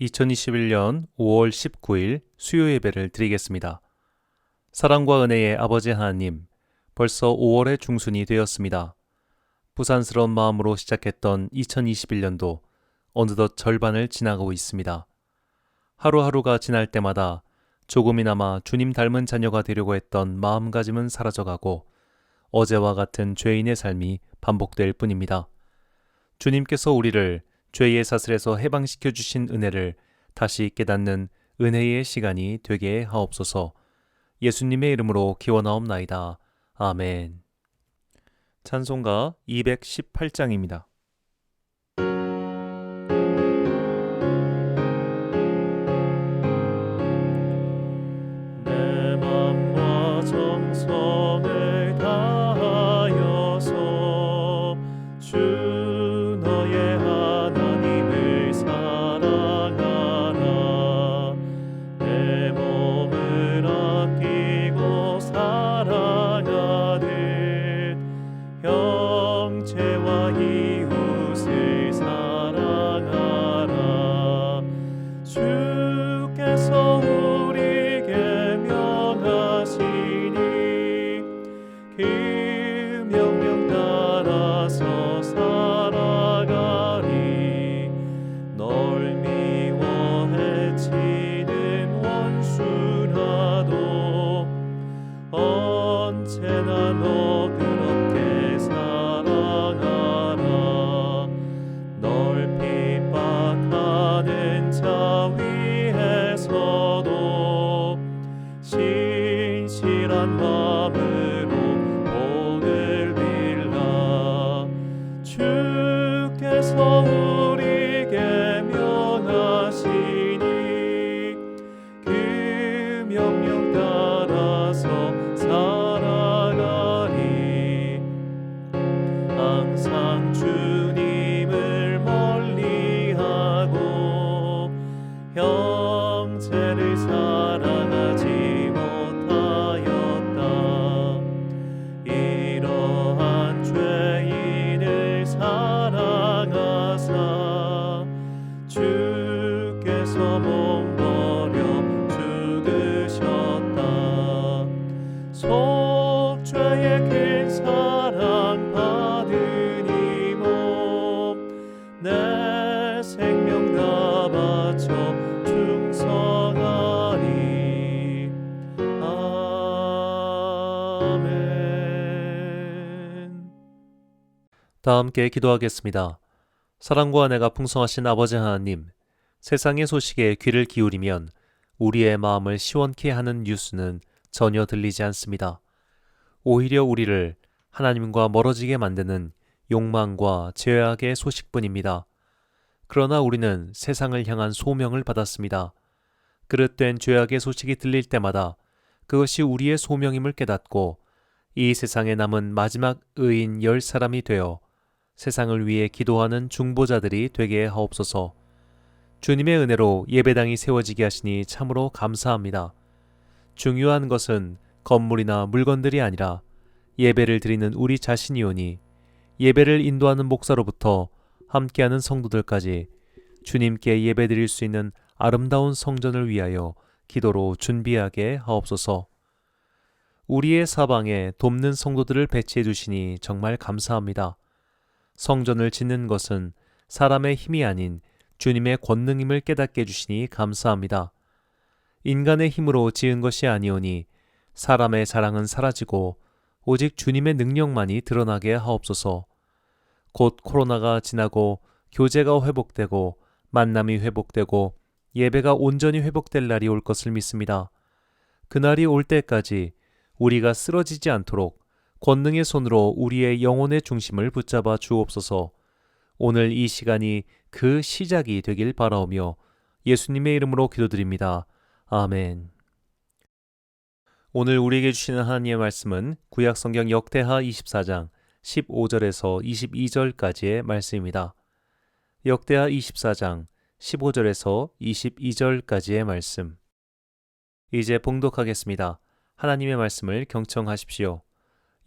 2021년 5월 19일 수요 예배를 드리겠습니다. 사랑과 은혜의 아버지 하나님, 벌써 5월의 중순이 되었습니다. 부산스러운 마음으로 시작했던 2021년도 어느덧 절반을 지나가고 있습니다. 하루하루가 지날 때마다 조금이나마 주님 닮은 자녀가 되려고 했던 마음가짐은 사라져가고 어제와 같은 죄인의 삶이 반복될 뿐입니다. 주님께서 우리를 죄의 사슬에서 해방시켜 주신 은혜를 다시 깨닫는 은혜의 시간이 되게 하옵소서. 예수님의 이름으로 기원하옵나이다. 아멘. 찬송가 218장입니다. 내 맘과 정성을 다하여서 주 너의 하나님을 사랑하라. 내 몸을 아끼고 사랑하듯 형제와 이웃을 사랑하라. 주께서 우리에게 명하시니 그 명령 따라서 살아가리. 널 미워 해치는 원수라도 언제나 너그럽게 사랑하라. 널 핍박하는 자 위에서도 신실한 마음으로 복을 빌라. 주께서 우리에게 명하시니 그 명령 따라서 살아가리. 항상 주님을 멀리하고 형제를 사랑하지 못하였다. 이러한 죄인을 사랑하사 주께서 몸버려 죽으셨다. 속죄의 큰 사랑 받으니 몸 내 생명 다 바쳐 충성하리. 아멘. 다 함께 기도하겠습니다. 사랑과 은혜가 풍성하신 아버지 하나님, 세상의 소식에 귀를 기울이면 우리의 마음을 시원케 하는 뉴스는 전혀 들리지 않습니다. 오히려 우리를 하나님과 멀어지게 만드는 욕망과 죄악의 소식뿐입니다. 그러나 우리는 세상을 향한 소명을 받았습니다. 그릇된 죄악의 소식이 들릴 때마다 그것이 우리의 소명임을 깨닫고 이 세상에 남은 마지막 의인 10사람이 되어 세상을 위해 기도하는 중보자들이 되게 하옵소서. 주님의 은혜로 예배당이 세워지게 하시니 참으로 감사합니다. 중요한 것은 건물이나 물건들이 아니라 예배를 드리는 우리 자신이오니 예배를 인도하는 목사로부터 함께하는 성도들까지 주님께 예배드릴 수 있는 아름다운 성전을 위하여 기도로 준비하게 하옵소서. 우리의 사방에 돕는 성도들을 배치해 주시니 정말 감사합니다. 성전을 짓는 것은 사람의 힘이 아닌 주님의 권능임을 깨닫게 해주시니 감사합니다. 인간의 힘으로 지은 것이 아니오니 사람의 자랑은 사라지고 오직 주님의 능력만이 드러나게 하옵소서. 곧 코로나가 지나고 교제가 회복되고 만남이 회복되고 예배가 온전히 회복될 날이 올 것을 믿습니다. 그날이 올 때까지 우리가 쓰러지지 않도록 권능의 손으로 우리의 영혼의 중심을 붙잡아 주옵소서. 오늘 이 시간이 그 시작이 되길 바라오며 예수님의 이름으로 기도드립니다. 아멘. 오늘 우리에게 주시는 하나님의 말씀은 구약성경 역대하 24장 15절에서 22절까지의 말씀입니다. 역대하 24장 15절에서 22절까지의 말씀. 이제 봉독하겠습니다. 하나님의 말씀을 경청하십시오.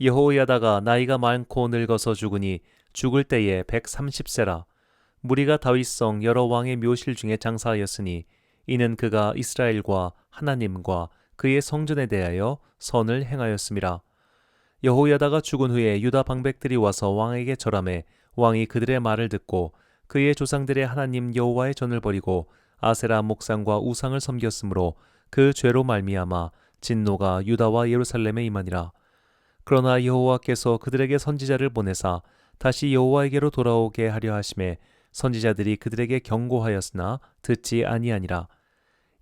여호야다가 나이가 많고 늙어서 죽으니 죽을 때에 130세라. 무리가 다윗성 여러 왕의 묘실 중에 장사하였으니 이는 그가 이스라엘과 하나님과 그의 성전에 대하여 선을 행하였음이라. 여호야다가 죽은 후에 유다 방백들이 와서 왕에게 절하매 왕이 그들의 말을 듣고 그의 조상들의 하나님 여호와의 전을 버리고 아세라 목상과 우상을 섬겼으므로 그 죄로 말미암아 진노가 유다와 예루살렘에 임하니라. 그러나 여호와께서 그들에게 선지자를 보내사 다시 여호와에게로 돌아오게 하려 하심에 선지자들이 그들에게 경고하였으나 듣지 아니하니라.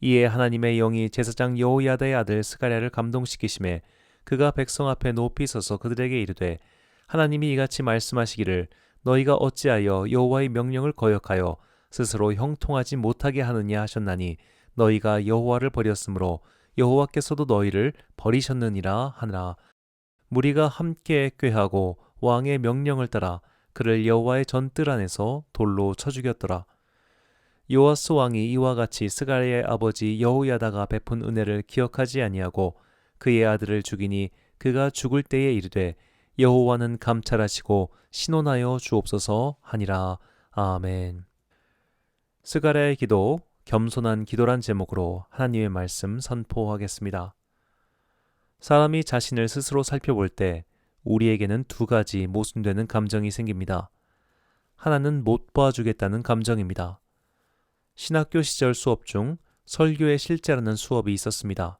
이에 하나님의 영이 제사장 여호야다의 아들 스가랴를 감동시키심에 그가 백성 앞에 높이 서서 그들에게 이르되 하나님이 이같이 말씀하시기를 너희가 어찌하여 여호와의 명령을 거역하여 스스로 형통하지 못하게 하느냐 하셨나니 너희가 여호와를 버렸으므로 여호와께서도 너희를 버리셨느니라 하느라. 무리가 함께 꾀하고 왕의 명령을 따라 그를 여호와의 전뜰 안에서 돌로 쳐 죽였더라. 요아스 왕이 이와 같이 스가랴의 아버지 여호야다가 베푼 은혜를 기억하지 아니하고 그의 아들을 죽이니 그가 죽을 때에 이르되 여호와는 감찰하시고 신원하여 주옵소서 하니라. 아멘. 스가랴의 기도, 겸손한 기도란 제목으로 하나님의 말씀 선포하겠습니다. 사람이 자신을 스스로 살펴볼 때 우리에게는 두 가지 모순되는 감정이 생깁니다. 하나는 못 봐주겠다는 감정입니다. 신학교 시절 수업 중 설교의 실제라는 수업이 있었습니다.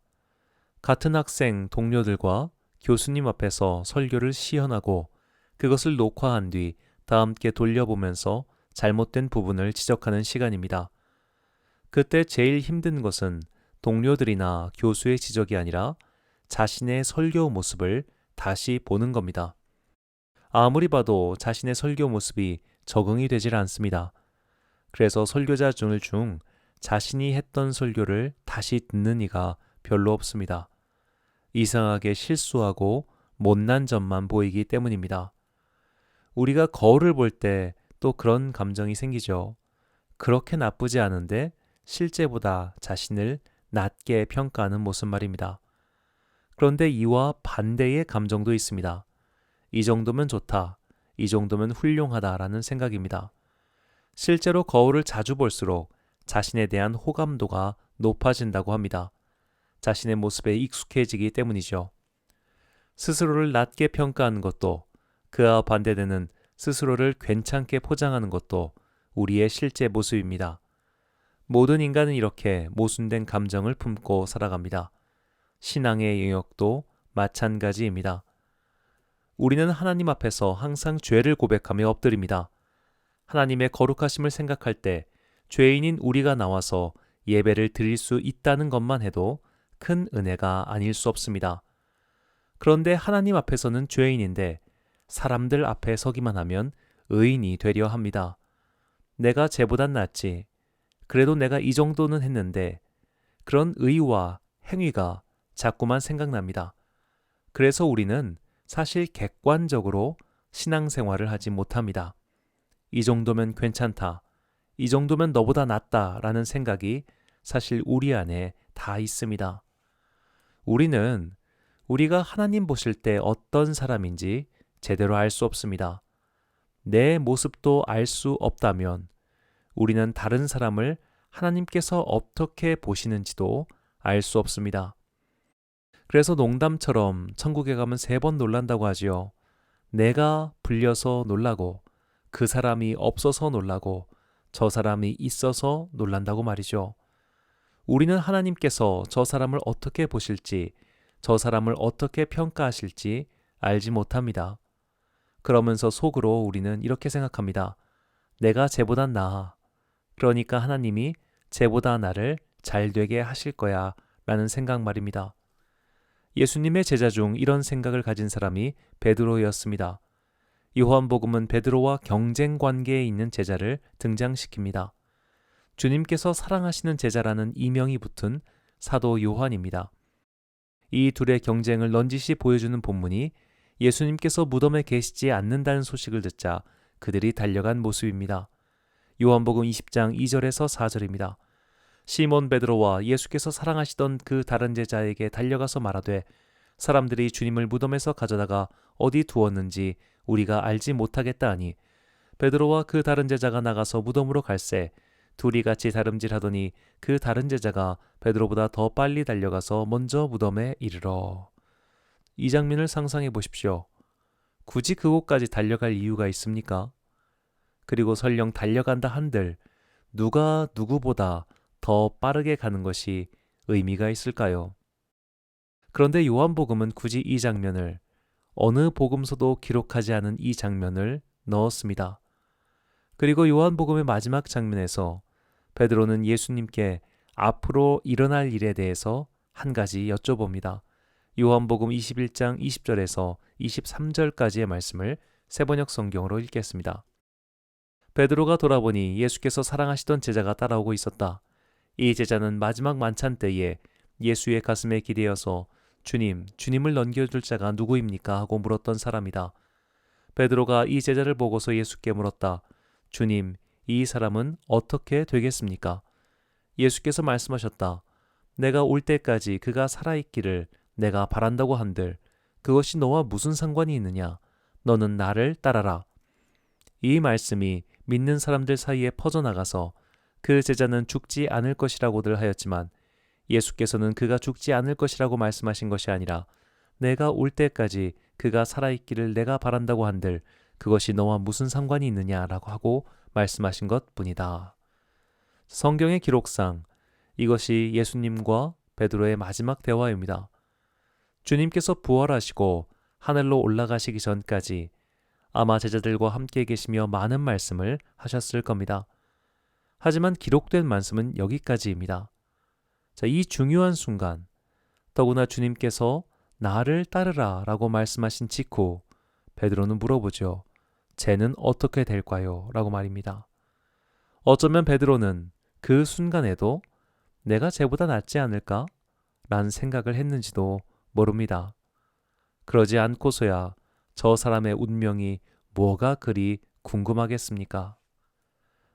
같은 학생 동료들과 교수님 앞에서 설교를 시연하고 그것을 녹화한 뒤 다 함께 돌려보면서 잘못된 부분을 지적하는 시간입니다. 그때 제일 힘든 것은 동료들이나 교수의 지적이 아니라 자신의 설교 모습을 다시 보는 겁니다. 아무리 봐도 자신의 설교 모습이 적응이 되질 않습니다. 그래서 설교자 중 자신이 했던 설교를 다시 듣는 이가 별로 없습니다. 이상하게 실수하고 못난 점만 보이기 때문입니다. 우리가 거울을 볼 때 또 그런 감정이 생기죠. 그렇게 나쁘지 않은데 실제보다 자신을 낮게 평가하는 모습 말입니다. 그런데 이와 반대의 감정도 있습니다. 이 정도면 좋다, 이 정도면 훌륭하다라는 생각입니다. 실제로 거울을 자주 볼수록 자신에 대한 호감도가 높아진다고 합니다. 자신의 모습에 익숙해지기 때문이죠. 스스로를 낮게 평가하는 것도 그와 반대되는 스스로를 괜찮게 포장하는 것도 우리의 실제 모습입니다. 모든 인간은 이렇게 모순된 감정을 품고 살아갑니다. 신앙의 영역도 마찬가지입니다. 우리는 하나님 앞에서 항상 죄를 고백하며 엎드립니다. 하나님의 거룩하심을 생각할 때 죄인인 우리가 나와서 예배를 드릴 수 있다는 것만 해도 큰 은혜가 아닐 수 없습니다. 그런데 하나님 앞에서는 죄인인데 사람들 앞에 서기만 하면 의인이 되려 합니다. 내가 쟤보단 낫지. 그래도 내가 이 정도는 했는데 그런 의와 행위가 자꾸만 생각납니다. 그래서 우리는 사실 객관적으로 신앙생활을 하지 못합니다. 이 정도면 괜찮다. 이 정도면 너보다 낫다라는 생각이 사실 우리 안에 다 있습니다. 우리는 우리가 하나님 보실 때 어떤 사람인지 제대로 알 수 없습니다. 내 모습도 알 수 없다면 우리는 다른 사람을 하나님께서 어떻게 보시는지도 알 수 없습니다. 그래서 농담처럼 천국에 가면 3번 놀란다고 하지요. 내가 불려서 놀라고, 그 사람이 없어서 놀라고, 저 사람이 있어서 놀란다고 말이죠. 우리는 하나님께서 저 사람을 어떻게 보실지, 저 사람을 어떻게 평가하실지 알지 못합니다. 그러면서 속으로 우리는 이렇게 생각합니다. 내가 쟤보단 나아. 그러니까 하나님이 쟤보다 나를 잘 되게 하실 거야 라는 생각 말입니다. 예수님의 제자 중 이런 생각을 가진 사람이 베드로였습니다. 요한복음은 베드로와 경쟁 관계에 있는 제자를 등장시킵니다. 주님께서 사랑하시는 제자라는 이명이 붙은 사도 요한입니다. 이 둘의 경쟁을 넌지시 보여주는 본문이 예수님께서 무덤에 계시지 않는다는 소식을 듣자 그들이 달려간 모습입니다. 요한복음 20장 2절에서 4절입니다. 시몬 베드로와 예수께서 사랑하시던 그 다른 제자에게 달려가서 말하되 사람들이 주님을 무덤에서 가져다가 어디 두었는지 우리가 알지 못하겠다 하니 베드로와 그 다른 제자가 나가서 무덤으로 갈새 둘이 같이 다름질하더니 그 다른 제자가 베드로보다 더 빨리 달려가서 먼저 무덤에 이르러. 이 장면을 상상해 보십시오. 굳이 그곳까지 달려갈 이유가 있습니까? 그리고 설령 달려간다 한들 누가 누구보다 더 빠르게 가는 것이 의미가 있을까요? 그런데 요한복음은 굳이 이 장면을, 어느 복음서도 기록하지 않은 이 장면을 넣었습니다. 그리고 요한복음의 마지막 장면에서 베드로는 예수님께 앞으로 일어날 일에 대해서 한 가지 여쭤봅니다. 요한복음 21장 20절에서 23절까지의 말씀을 세번역 성경으로 읽겠습니다. 베드로가 돌아보니 예수께서 사랑하시던 제자가 따라오고 있었다. 이 제자는 마지막 만찬 때에 예수의 가슴에 기대어서 주님, 주님을 넘겨줄 자가 누구입니까? 하고 물었던 사람이다. 베드로가 이 제자를 보고서 예수께 물었다. 주님, 이 사람은 어떻게 되겠습니까? 예수께서 말씀하셨다. 내가 올 때까지 그가 살아있기를 내가 바란다고 한들 그것이 너와 무슨 상관이 있느냐? 너는 나를 따라라. 이 말씀이 믿는 사람들 사이에 퍼져나가서 그 제자는 죽지 않을 것이라고들 하였지만 예수께서는 그가 죽지 않을 것이라고 말씀하신 것이 아니라 내가 올 때까지 그가 살아있기를 내가 바란다고 한들 그것이 너와 무슨 상관이 있느냐라고 하고 말씀하신 것뿐이다. 성경의 기록상 이것이 예수님과 베드로의 마지막 대화입니다. 주님께서 부활하시고 하늘로 올라가시기 전까지 아마 제자들과 함께 계시며 많은 말씀을 하셨을 겁니다. 하지만 기록된 말씀은 여기까지입니다. 자, 이 중요한 순간, 더구나 주님께서 나를 따르라 라고 말씀하신 직후 베드로는 물어보죠. 쟤는 어떻게 될까요? 라고 말입니다. 어쩌면 베드로는 그 순간에도 내가 쟤보다 낫지 않을까? 라는 생각을 했는지도 모릅니다. 그러지 않고서야 저 사람의 운명이 뭐가 그리 궁금하겠습니까?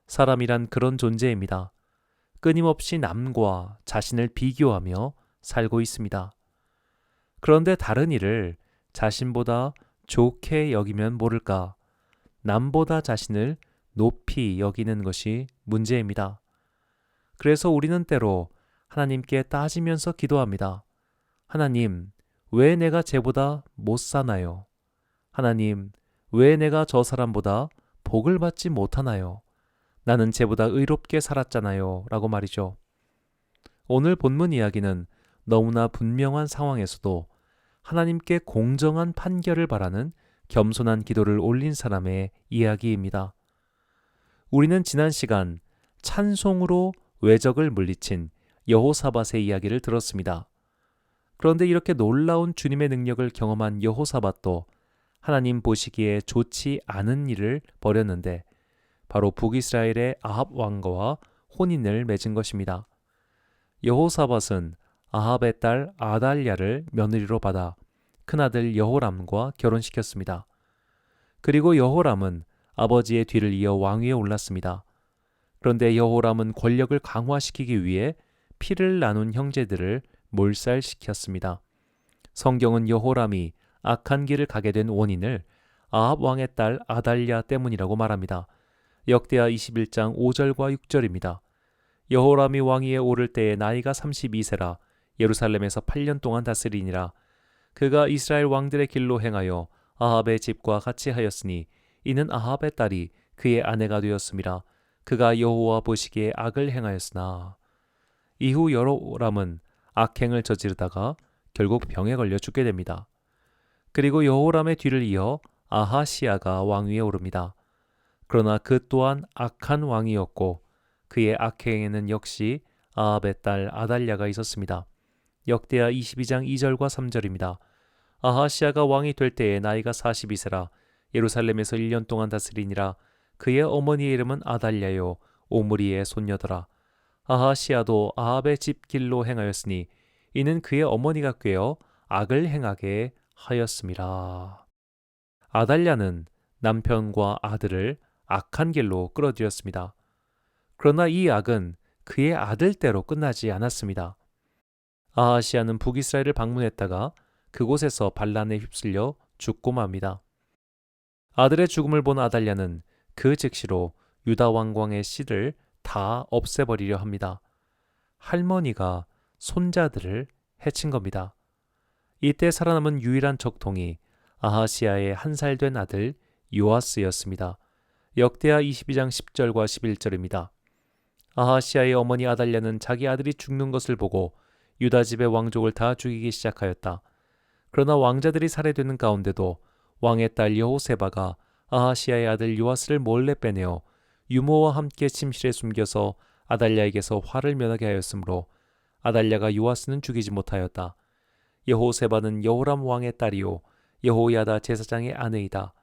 사람이란 그런 존재입니다. 끊임없이 남과 자신을 비교하며 살고 있습니다. 그런데 다른 이를 자신보다 좋게 여기면 모를까? 남보다 자신을 높이 여기는 것이 문제입니다. 그래서 우리는 때로 하나님께 따지면서 기도합니다. 하나님, 왜 내가 쟤보다 못 사나요? 하나님, 왜 내가 저 사람보다 복을 받지 못하나요? 나는 쟤보다 의롭게 살았잖아요. 라고 말이죠. 오늘 본문 이야기는 너무나 분명한 상황에서도 하나님께 공정한 판결을 바라는 겸손한 기도를 올린 사람의 이야기입니다. 우리는 지난 시간 찬송으로 외적을 물리친 여호사밧의 이야기를 들었습니다. 그런데 이렇게 놀라운 주님의 능력을 경험한 여호사밧도 하나님 보시기에 좋지 않은 일을 벌였는데 바로 북이스라엘의 아합 왕과와 혼인을 맺은 것입니다. 여호사밧은 아합의 딸 아달랴를 며느리로 받아 큰아들 여호람과 결혼시켰습니다. 그리고 여호람은 아버지의 뒤를 이어 왕위에 올랐습니다. 그런데 여호람은 권력을 강화시키기 위해 피를 나눈 형제들을 몰살시켰습니다. 성경은 여호람이 악한 길을 가게 된 원인을 아합 왕의 딸 아달랴 때문이라고 말합니다. 역대하 21장 5절과 6절입니다. 여호람이 왕위에 오를 때에 나이가 32세라 예루살렘에서 8년 동안 다스리니라. 그가 이스라엘 왕들의 길로 행하여 아합의 집과 같이 하였으니 이는 아합의 딸이 그의 아내가 되었음이라. 그가 여호와 보시기에 악을 행하였으나 이후 여호람은 악행을 저지르다가 결국 병에 걸려 죽게 됩니다. 그리고 여호람의 뒤를 이어 아하시아가 왕위에 오릅니다. 그러나 그 또한 악한 왕이었고 그의 악행에는 역시 아합의 딸 아달랴가 있었습니다. 역대하 22장 2절과 3절입니다. 아하시아가 왕이 될 때에 나이가 42세라 예루살렘에서 1년 동안 다스리니라. 그의 어머니의 이름은 아달랴요 오므리의 손녀더라. 아하시아도 아합의 집 길로 행하였으니 이는 그의 어머니가 꾀어 악을 행하게 하였음이라. 아달랴는 남편과 아들을 악한 길로 끌어들였습니다. 그러나 이 악은 그의 아들대로 끝나지 않았습니다. 아하시아는 북이스라엘을 방문했다가 그곳에서 반란에 휩쓸려 죽고 맙니다. 아들의 죽음을 본 아달랴는 그 즉시로 유다 왕궁의 씨를 다 없애버리려 합니다. 할머니가 손자들을 해친 겁니다. 이때 살아남은 유일한 적통이 아하시아의 1살 된 아들 요아스였습니다. 역대하 22장 10절과 11절입니다. 아하시아의 어머니 아달랴는 자기 아들이 죽는 것을 보고 유다 집의 왕족을 다 죽이기 시작하였다. 그러나 왕자들이 살해되는 가운데도 왕의 딸 여호세바가 아하시아의 아들 요아스를 몰래 빼내어 유모와 함께 침실에 숨겨서 아달랴에게서 화를 면하게 하였으므로 아달랴가 요아스는 죽이지 못하였다. 여호세바는 여호람 왕의 딸이요 여호야다 제사장의 아내이다.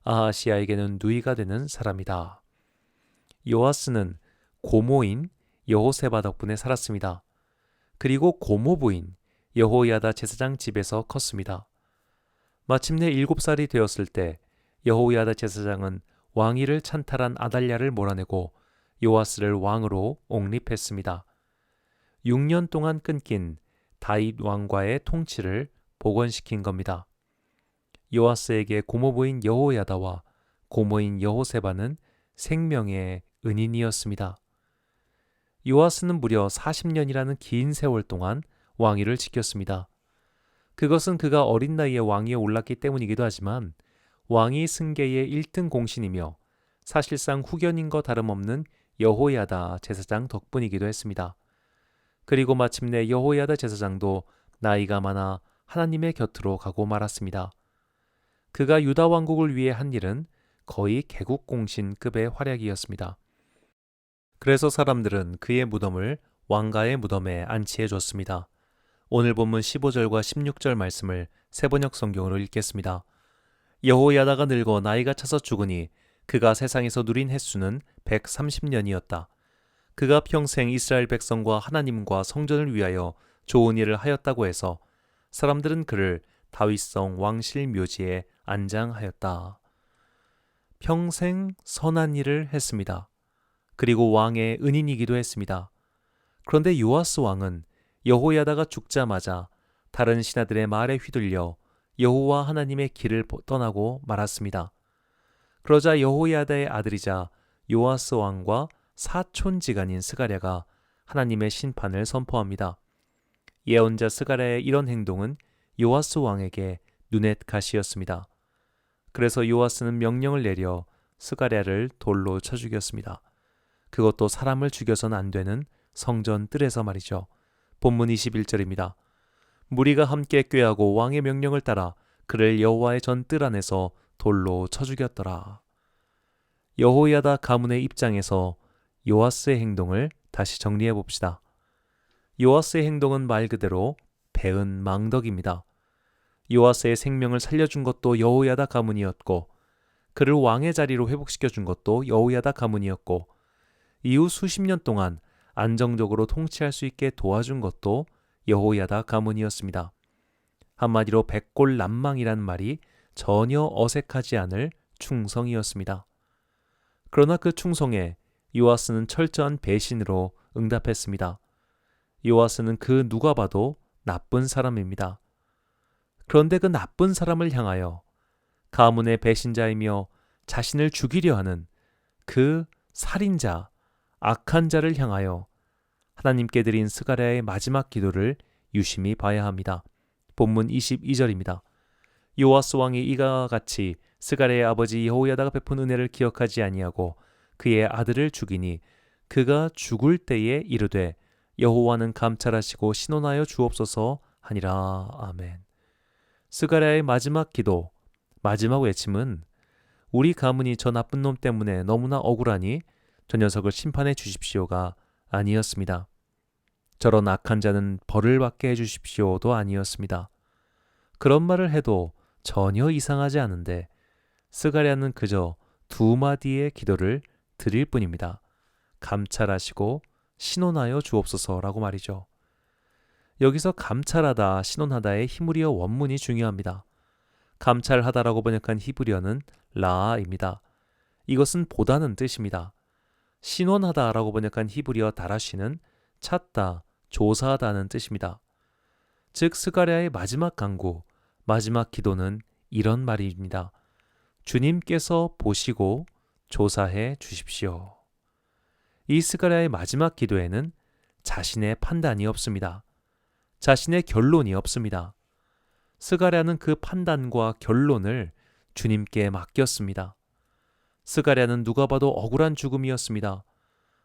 아하시아에게는 누이가 되는 사람이다. 요아스는 고모인 여호세바 덕분에 살았습니다. 그리고 고모부인 여호야다 제사장 집에서 컸습니다. 마침내 7살이 되었을 때 여호야다 제사장은 왕위를 찬탈한 아달랴를 몰아내고 요아스를 왕으로 옹립했습니다. 6년 동안 끊긴 다윗 왕과의 통치를 복원시킨 겁니다. 요아스에게 고모부인 여호야다와 고모인 여호세바는 생명의 은인이었습니다. 요아스는 무려 40년이라는 긴 세월 동안 왕위를 지켰습니다. 그것은 그가 어린 나이에 왕위에 올랐기 때문이기도 하지만 왕위 승계의 1등 공신이며 사실상 후견인과 다름없는 여호야다 제사장 덕분이기도 했습니다. 그리고 마침내 여호야다 제사장도 나이가 많아 하나님의 곁으로 가고 말았습니다. 그가 유다 왕국을 위해 한 일은 거의 개국공신급의 활약이었습니다. 그래서 사람들은 그의 무덤을 왕가의 무덤에 안치해 줬습니다. 오늘 본문 15절과 16절 말씀을 세번역 성경으로 읽겠습니다. 여호야다가 늙어 나이가 차서 죽으니 그가 세상에서 누린 횟수는 130년이었다. 그가 평생 이스라엘 백성과 하나님과 성전을 위하여 좋은 일을 하였다고 해서 사람들은 그를 다윗성 왕실 묘지에 안장하였다. 평생 선한 일을 했습니다. 그리고 왕의 은인이기도 했습니다. 그런데 요아스 왕은 여호야다가 죽자마자 다른 신하들의 말에 휘둘려 여호와 하나님의 길을 떠나고 말았습니다. 그러자 여호야다의 아들이자 요아스 왕과 사촌지간인 스가랴가 하나님의 심판을 선포합니다. 예언자 스가랴의 이런 행동은 요아스 왕에게 눈엣 가시였습니다. 그래서 요아스는 명령을 내려 스가랴를 돌로 쳐 죽였습니다. 그것도 사람을 죽여서는 안 되는 성전 뜰에서 말이죠. 본문 21절입니다. 무리가 함께 꾀하고 왕의 명령을 따라 그를 여호와의 전 뜰 안에서 돌로 쳐 죽였더라. 여호야다 가문의 입장에서 요아스의 행동을 다시 정리해 봅시다. 요아스의 행동은 말 그대로 배은 망덕입니다. 요아스의 생명을 살려준 것도 여호야다 가문이었고 그를 왕의 자리로 회복시켜준 것도 여호야다 가문이었고 이후 수십 년 동안 안정적으로 통치할 수 있게 도와준 것도 여호야다 가문이었습니다. 한마디로 백골난망이라는 말이 전혀 어색하지 않을 충성이었습니다. 그러나 그 충성에 요아스는 철저한 배신으로 응답했습니다. 요아스는 그 누가 봐도 나쁜 사람입니다. 그런데 그 나쁜 사람을 향하여 가문의 배신자이며 자신을 죽이려 하는 그 살인자, 악한 자를 향하여 하나님께 드린 스가랴의 마지막 기도를 유심히 봐야 합니다. 본문 22절입니다. 요아스 왕이 이가 같이 스가랴의 아버지 여호야다가 베푼 은혜를 기억하지 아니하고 그의 아들을 죽이니 그가 죽을 때에 이르되 여호와는 감찰하시고 신원하여 주옵소서 하니라. 아멘. 스가랴의 마지막 기도, 마지막 외침은 우리 가문이 저 나쁜 놈 때문에 너무나 억울하니 저 녀석을 심판해 주십시오가 아니었습니다. 저런 악한 자는 벌을 받게 해주십시오도 아니었습니다. 그런 말을 해도 전혀 이상하지 않은데 스가랴는 그저 2마디의 기도를 드릴 뿐입니다. 감찰하시고 신원하여 주옵소서라고 말이죠. 여기서 감찰하다, 신원하다의 히브리어 원문이 중요합니다. 감찰하다라고 번역한 히브리어는 라아입니다. 이것은 보다는 뜻입니다. 신원하다라고 번역한 히브리어 다라시는 찾다, 조사하다는 뜻입니다. 즉 스가랴의 마지막 간구, 마지막 기도는 이런 말입니다. 주님께서 보시고 조사해 주십시오. 이 스가랴의 마지막 기도에는 자신의 판단이 없습니다. 자신의 결론이 없습니다. 스가랴는 그 판단과 결론을 주님께 맡겼습니다. 스가랴는 누가 봐도 억울한 죽음이었습니다.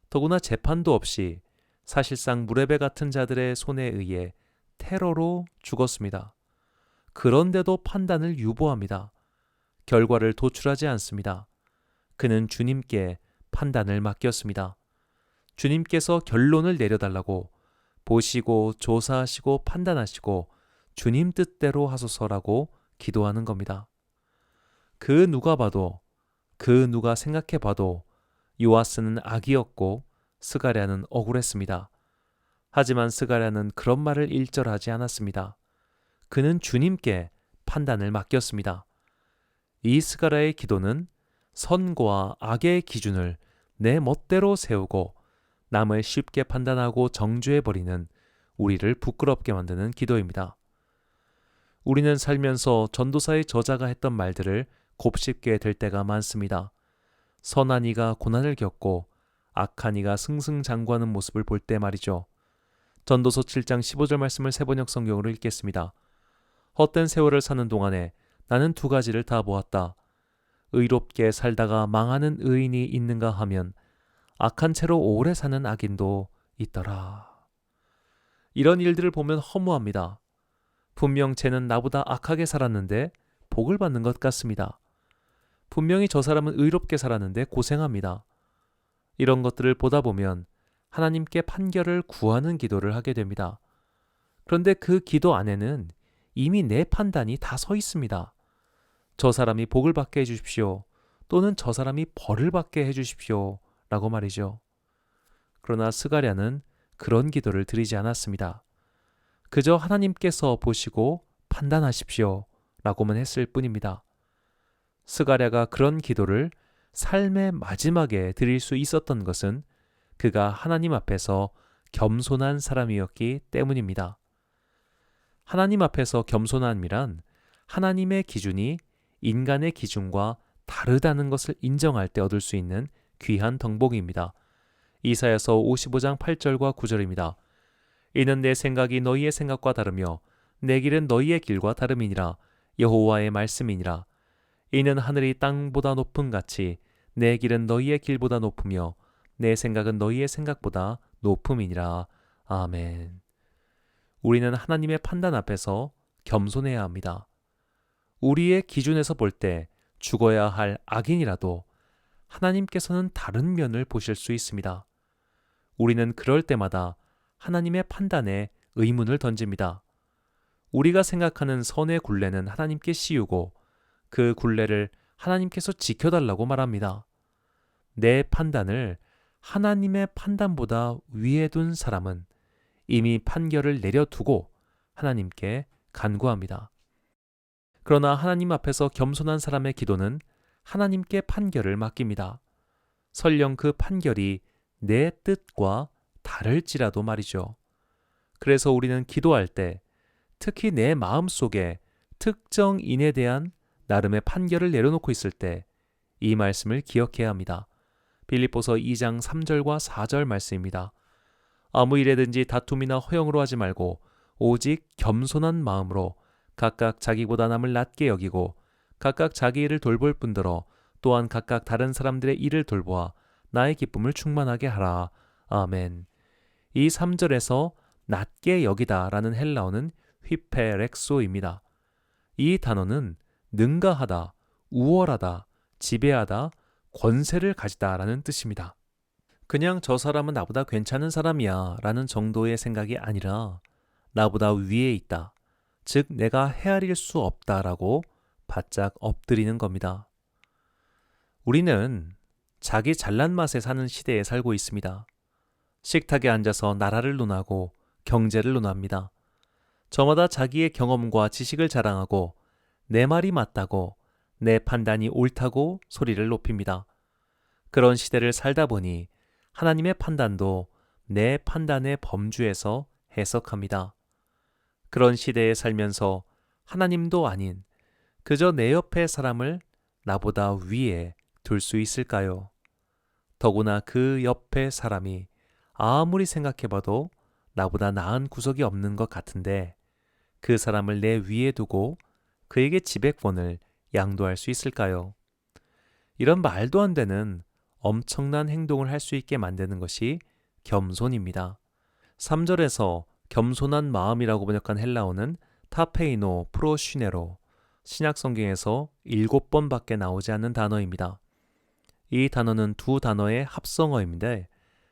더구나 재판도 없이 사실상 무레배 같은 자들의 손에 의해 테러로 죽었습니다. 그런데도 판단을 유보합니다. 결과를 도출하지 않습니다. 그는 주님께 판단을 맡겼습니다. 주님께서 결론을 내려달라고 보시고 조사하시고 판단하시고 주님 뜻대로 하소서라고 기도하는 겁니다. 그 누가 봐도, 그 누가 생각해 봐도 요아스는 악이었고 스가랴는 억울했습니다. 하지만 스가랴는 그런 말을 일절하지 않았습니다. 그는 주님께 판단을 맡겼습니다. 이 스가랴의 기도는 선과 악의 기준을 내 멋대로 세우고 남을 쉽게 판단하고 정죄해버리는 우리를 부끄럽게 만드는 기도입니다. 우리는 살면서 전도사의 저자가 했던 말들을 곱씹게 될 때가 많습니다. 선한 이가 고난을 겪고 악한 이가 승승장구하는 모습을 볼 때 말이죠. 전도서 7장 15절 말씀을 새번역 성경으로 읽겠습니다. 헛된 세월을 사는 동안에 나는 두 가지를 다 보았다. 의롭게 살다가 망하는 의인이 있는가 하면 악한 채로 오래 사는 악인도 있더라. 이런 일들을 보면 허무합니다. 분명 쟤는 나보다 악하게 살았는데 복을 받는 것 같습니다. 분명히 저 사람은 의롭게 살았는데 고생합니다. 이런 것들을 보다 보면 하나님께 판결을 구하는 기도를 하게 됩니다. 그런데 그 기도 안에는 이미 내 판단이 다 서 있습니다. 저 사람이 복을 받게 해주십시오. 또는 저 사람이 벌을 받게 해주십시오. 라고 말이죠. 그러나 스가랴는 그런 기도를 드리지 않았습니다. 그저 하나님께서 보시고 판단하십시오. 라고만 했을 뿐입니다. 스가랴가 그런 기도를 삶의 마지막에 드릴 수 있었던 것은 그가 하나님 앞에서 겸손한 사람이었기 때문입니다. 하나님 앞에서 겸손함이란 하나님의 기준이 인간의 기준과 다르다는 것을 인정할 때 얻을 수 있는 귀한 덕목입니다. 이사야서 55장 8절과 9절입니다. 이는 내 생각이 너희의 생각과 다르며 내 길은 너희의 길과 다름이니라. 여호와의 말씀이니라. 이는 하늘이 땅보다 높음 같이 내 길은 너희의 길보다 높으며 내 생각은 너희의 생각보다 높음이니라. 아멘. 우리는 하나님의 판단 앞에서 겸손해야 합니다. 우리의 기준에서 볼 때 죽어야 할 악인이라도 하나님께서는 다른 면을 보실 수 있습니다. 우리는 그럴 때마다 하나님의 판단에 의문을 던집니다. 우리가 생각하는 선의 굴레는 하나님께 씌우고 그 굴레를 하나님께서 지켜달라고 말합니다. 내 판단을 하나님의 판단보다 위에 둔 사람은 이미 판결을 내려두고 하나님께 간구합니다. 그러나 하나님 앞에서 겸손한 사람의 기도는 하나님께 판결을 맡깁니다. 설령 그 판결이 내 뜻과 다를지라도 말이죠. 그래서 우리는 기도할 때 특히 내 마음속에 특정인에 대한 나름의 판결을 내려놓고 있을 때 이 말씀을 기억해야 합니다. 빌립보서 2장 3절과 4절 말씀입니다. 아무 일에든지 다툼이나 허영으로 하지 말고 오직 겸손한 마음으로 각각 자기보다 남을 낮게 여기고 각각 자기 일을 돌볼 뿐더러 또한 각각 다른 사람들의 일을 돌보아 나의 기쁨을 충만하게 하라. 아멘. 이 3절에서 낮게 여기다 라는 헬라어는 휘페렉소입니다. 이 단어는 능가하다, 우월하다, 지배하다, 권세를 가지다 라는 뜻입니다. 그냥 저 사람은 나보다 괜찮은 사람이야 라는 정도의 생각이 아니라 나보다 위에 있다. 즉 내가 헤아릴 수 없다라고 바짝 엎드리는 겁니다. 우리는 자기 잘난 맛에 사는 시대에 살고 있습니다. 식탁에 앉아서 나라를 논하고 경제를 논합니다. 저마다 자기의 경험과 지식을 자랑하고 내 말이 맞다고 내 판단이 옳다고 소리를 높입니다. 그런 시대를 살다 보니 하나님의 판단도 내 판단의 범주에서 해석합니다. 그런 시대에 살면서 하나님도 아닌 그저 내 옆에 사람을 나보다 위에 둘 수 있을까요? 더구나 그 옆에 사람이 아무리 생각해봐도 나보다 나은 구석이 없는 것 같은데 그 사람을 내 위에 두고 그에게 지배권을 양도할 수 있을까요? 이런 말도 안 되는 엄청난 행동을 할 수 있게 만드는 것이 겸손입니다. 3절에서 겸손한 마음이라고 번역한 헬라어는 타페이노 프로슈네로, 신약 성경에서 7번밖에 나오지 않는 단어입니다. 이 단어는 두 단어의 합성어인데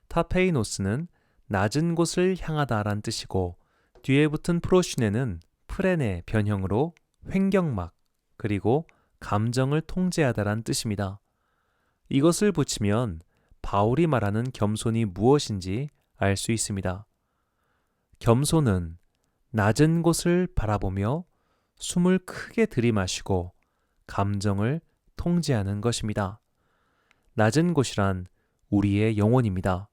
타페이노스는 낮은 곳을 향하다란 뜻이고 뒤에 붙은 프로슈네는 프렌의 변형으로 횡격막 그리고 감정을 통제하다란 뜻입니다. 이것을 붙이면 바울이 말하는 겸손이 무엇인지 알 수 있습니다. 겸손은 낮은 곳을 바라보며 숨을 크게 들이마시고 감정을 통제하는 것입니다. 낮은 곳이란 우리의 영혼입니다.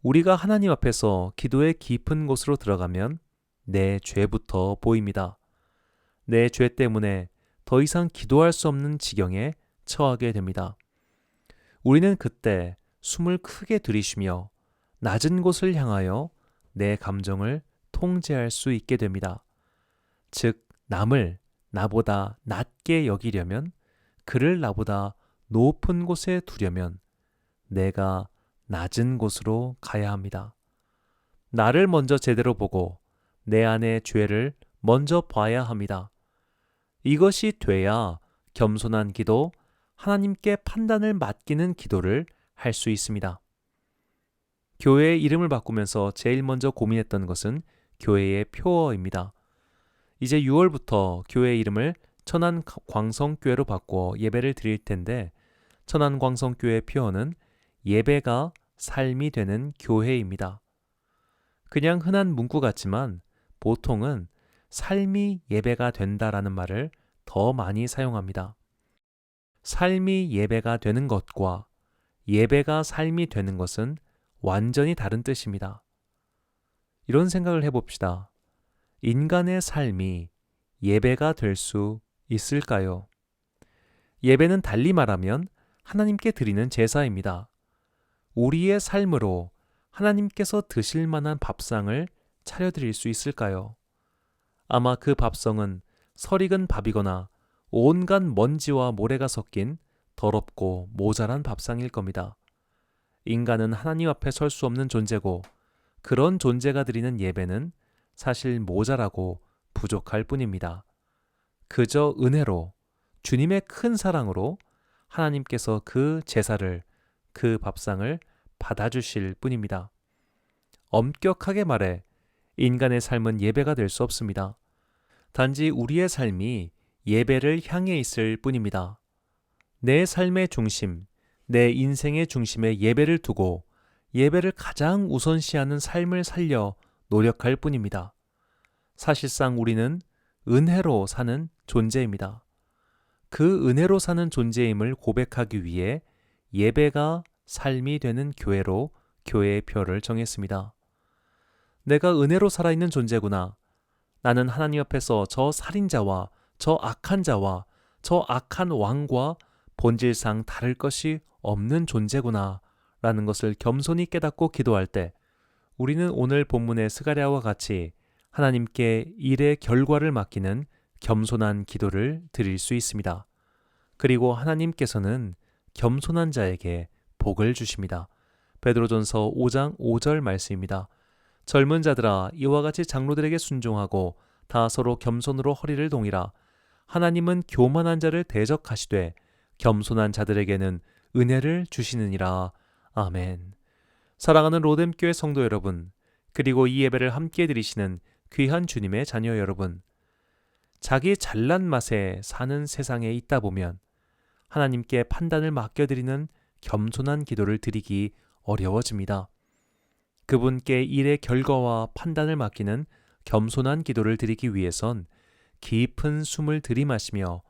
우리가 하나님 앞에서 기도의 깊은 곳으로 들어가면 내 죄부터 보입니다. 내 죄 때문에 더 이상 기도할 수 없는 지경에 처하게 됩니다. 우리는 그때 숨을 크게 들이쉬며 낮은 곳을 향하여 내 감정을 통제할 수 있게 됩니다. 즉, 남을 나보다 낮게 여기려면, 그를 나보다 높은 곳에 두려면 내가 낮은 곳으로 가야 합니다. 나를 먼저 제대로 보고 내 안의 죄를 먼저 봐야 합니다. 이것이 돼야 겸손한 기도, 하나님께 판단을 맡기는 기도를 할 수 있습니다. 교회의 이름을 바꾸면서 제일 먼저 고민했던 것은 교회의 표어입니다. 이제 6월부터 교회 이름을 천안광성교회로 바꾸어 예배를 드릴 텐데 천안광성교회 표어는 예배가 삶이 되는 교회입니다. 그냥 흔한 문구 같지만 보통은 삶이 예배가 된다라는 말을 더 많이 사용합니다. 삶이 예배가 되는 것과 예배가 삶이 되는 것은 완전히 다른 뜻입니다. 이런 생각을 해봅시다. 인간의 삶이 예배가 될 수 있을까요? 예배는 달리 말하면 하나님께 드리는 제사입니다. 우리의 삶으로 하나님께서 드실 만한 밥상을 차려드릴 수 있을까요? 아마 그 밥상은 설익은 밥이거나 온갖 먼지와 모래가 섞인 더럽고 모자란 밥상일 겁니다. 인간은 하나님 앞에 설 수 없는 존재고 그런 존재가 드리는 예배는 사실 모자라고 부족할 뿐입니다. 그저 은혜로 주님의 큰 사랑으로 하나님께서 그 제사를, 그 밥상을 받아주실 뿐입니다. 엄격하게 말해 인간의 삶은 예배가 될 수 없습니다. 단지 우리의 삶이 예배를 향해 있을 뿐입니다. 내 삶의 중심, 내 인생의 중심에 예배를 두고 예배를 가장 우선시하는 삶을 살려 노력할 뿐입니다. 사실상 우리는 은혜로 사는 존재입니다. 그 은혜로 사는 존재임을 고백하기 위해 예배가 삶이 되는 교회로 교회의 표를 정했습니다. 내가 은혜로 살아있는 존재구나. 나는 하나님 앞에서 저 살인자와 저 악한 자와 저 악한 왕과 본질상 다를 것이 없는 존재구나 라는 것을 겸손히 깨닫고 기도할 때 우리는 오늘 본문의 스가랴와 같이 하나님께 일의 결과를 맡기는 겸손한 기도를 드릴 수 있습니다. 그리고 하나님께서는 겸손한 자에게 복을 주십니다. 베드로전서 5장 5절 말씀입니다. 젊은 자들아 이와 같이 장로들에게 순종하고 다 서로 겸손으로 허리를 동이라. 하나님은 교만한 자를 대적하시되 겸손한 자들에게는 은혜를 주시느니라. 아멘. 사랑하는 로뎀교회 성도 여러분, 그리고 이 예배를 함께 드리시는 귀한 주님의 자녀 여러분, 자기 잘난 맛에 사는 세상에 있다 보면 하나님께 판단을 맡겨드리는 겸손한 기도를 드리기 어려워집니다. 그분께 일의 결과와 판단을 맡기는 겸손한 기도를 드리기 위해선 깊은 숨을 들이마시며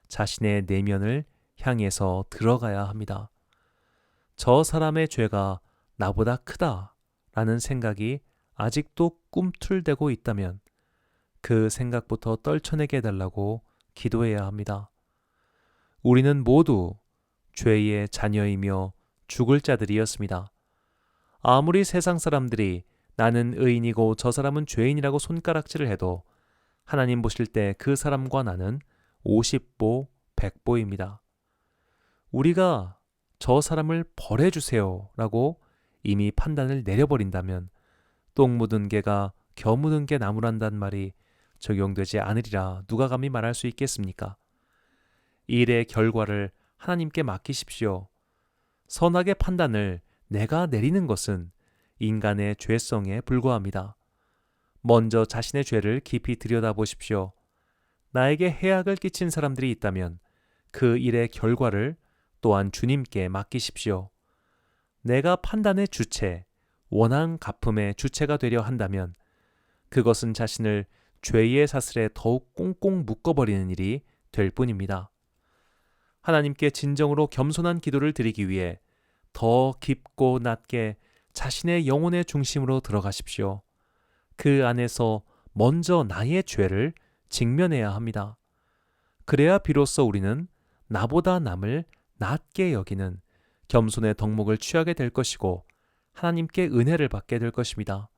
자신의 내면을 향해서 들어가야 합니다. 저 사람의 죄가 나보다 크다라는 생각이 아직도 꿈틀대고 있다면 그 생각부터 떨쳐내게 해달라고 기도해야 합니다. 우리는 모두 죄의 자녀이며 죽을 자들이었습니다. 아무리 세상 사람들이 나는 의인이고 저 사람은 죄인이라고 손가락질을 해도 하나님 보실 때 그 사람과 나는 50보 100보입니다. 우리가 저 사람을 벌해주세요 라고 이미 판단을 내려버린다면 똥 묻은 개가 겨 묻은 개 나무란단 말이 적용되지 않으리라 누가 감히 말할 수 있겠습니까? 일의 결과를 하나님께 맡기십시오. 선악의 판단을 내가 내리는 것은 인간의 죄성에 불과합니다. 먼저 자신의 죄를 깊이 들여다보십시오. 나에게 해악을 끼친 사람들이 있다면 그 일의 결과를 또한 주님께 맡기십시오. 내가 판단의 주체, 원한 갚음의 주체가 되려 한다면 그것은 자신을 죄의 사슬에 더욱 꽁꽁 묶어버리는 일이 될 뿐입니다. 하나님께 진정으로 겸손한 기도를 드리기 위해 더 깊고 낮게 자신의 영혼의 중심으로 들어가십시오. 그 안에서 먼저 나의 죄를 직면해야 합니다. 그래야 비로소 우리는 나보다 남을 낮게 여기는 겸손의 덕목을 취하게 될 것이고 하나님께 은혜를 받게 될 것입니다.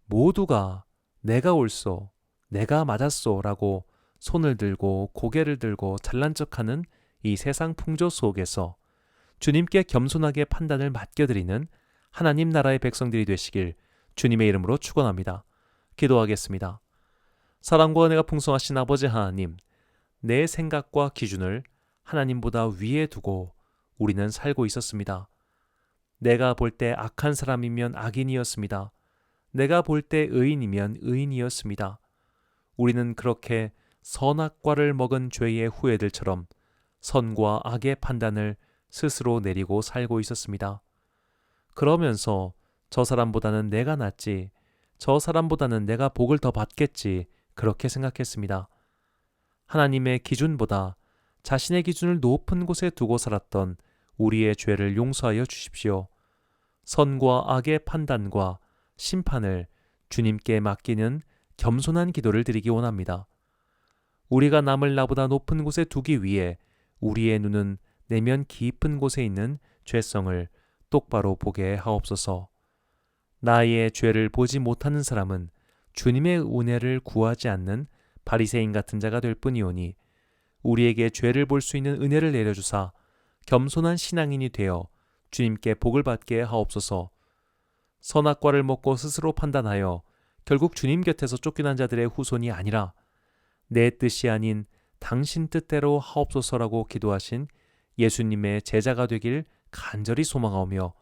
모두가 내가 옳소, 내가 맞았소 라고 손을 들고 고개를 들고 잘난 척하는 이 세상 풍조 속에서 주님께 겸손하게 판단을 맡겨드리는 하나님 나라의 백성들이 되시길 주님의 이름으로 축원합니다. 기도하겠습니다. 사랑과 은혜가 풍성하신 아버지 하나님, 내 생각과 기준을 하나님보다 위에 두고 우리는 살고 있었습니다. 내가 볼 때 악한 사람이면 악인이었습니다. 내가 볼 때 의인이면 의인이었습니다. 우리는 그렇게 선악과를 먹은 죄의 후예들처럼 선과 악의 판단을 스스로 내리고 살고 있었습니다. 그러면서 저 사람보다는 내가 낫지, 저 사람보다는 내가 복을 더 받겠지 그렇게 생각했습니다. 하나님의 기준보다 자신의 기준을 높은 곳에 두고 살았던 우리의 죄를 용서하여 주십시오. 선과 악의 판단과 심판을 주님께 맡기는 겸손한 기도를 드리기 원합니다. 우리가 남을 나보다 높은 곳에 두기 위해 우리의 눈은 내면 깊은 곳에 있는 죄성을 똑바로 보게 하옵소서. 나의 죄를 보지 못하는 사람은 주님의 은혜를 구하지 않는 바리새인 같은 자가 될 뿐이오니 우리에게 죄를 볼 수 있는 은혜를 내려주사 겸손한 신앙인이 되어 주님께 복을 받게 하옵소서. 선악과를 먹고 스스로 판단하여 결국 주님 곁에서 쫓겨난 자들의 후손이 아니라 내 뜻이 아닌 당신 뜻대로 하옵소서라고 기도하신 예수님의 제자가 되길 간절히 소망하오며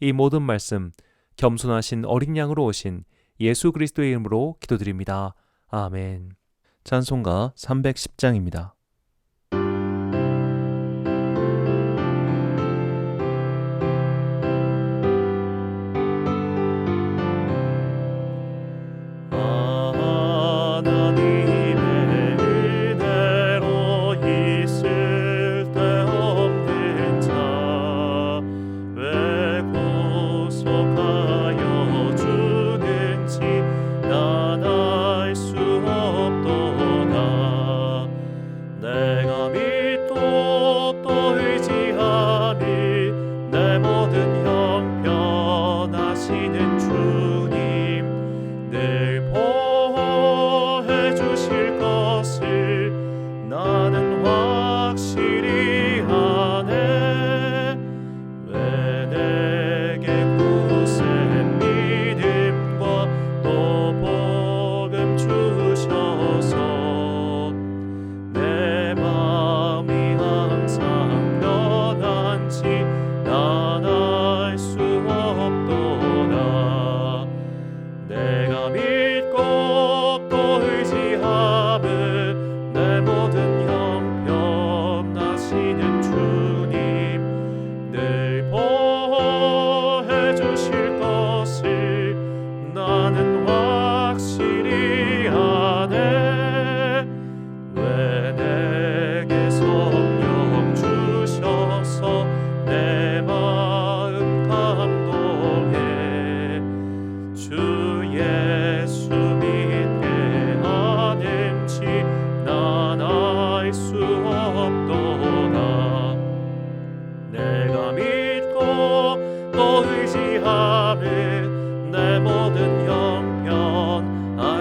이 모든 말씀 겸손하신 어린 양으로 오신 예수 그리스도의 이름으로 기도드립니다. 아멘. 찬송가 310장입니다.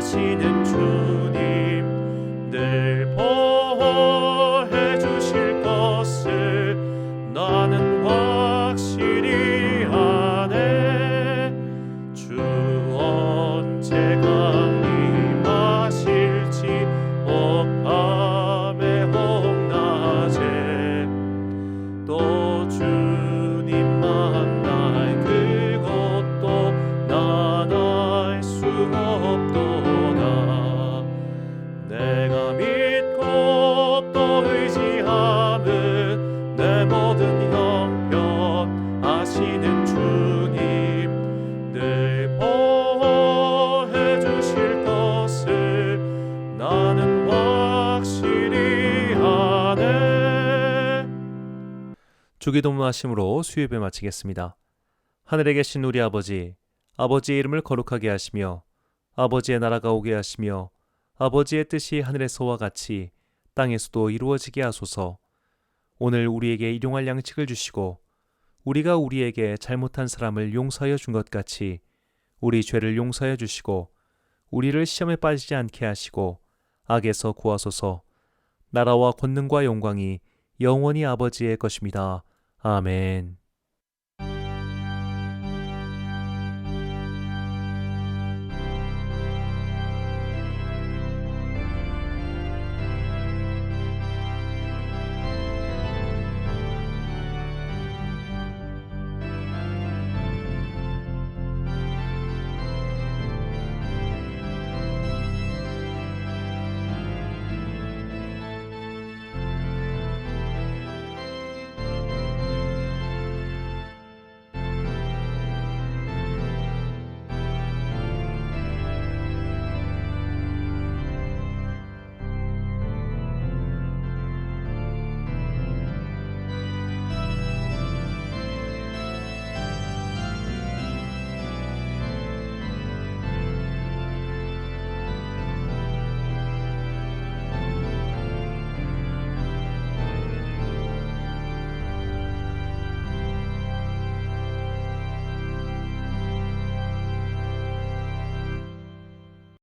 하시는 주님 늘 보호해 주실 것을 나는 확실히 아네. 주 언제 강림하실지 혹밤에 혹낮에 또 주님 만날 그것도 난 알 수 없도다. 내가 믿고 또 의지함은 내 모든 형편 아시는 주님 늘 보호해 주실 것을 나는 확실히 아네. 주기도문 하심으로 수요예배 마치겠습니다. 하늘에 계신 우리 아버지, 아버지의 이름을 거룩하게 하시며 아버지의 나라가 오게 하시며 아버지의 뜻이 하늘에서와 같이 땅에서도 이루어지게 하소서. 오늘 우리에게 일용할 양식을 주시고 우리가 우리에게 잘못한 사람을 용서하여 준 것 같이 우리 죄를 용서하여 주시고 우리를 시험에 빠지지 않게 하시고 악에서 구하소서. 나라와 권능과 영광이 영원히 아버지의 것입니다. 아멘.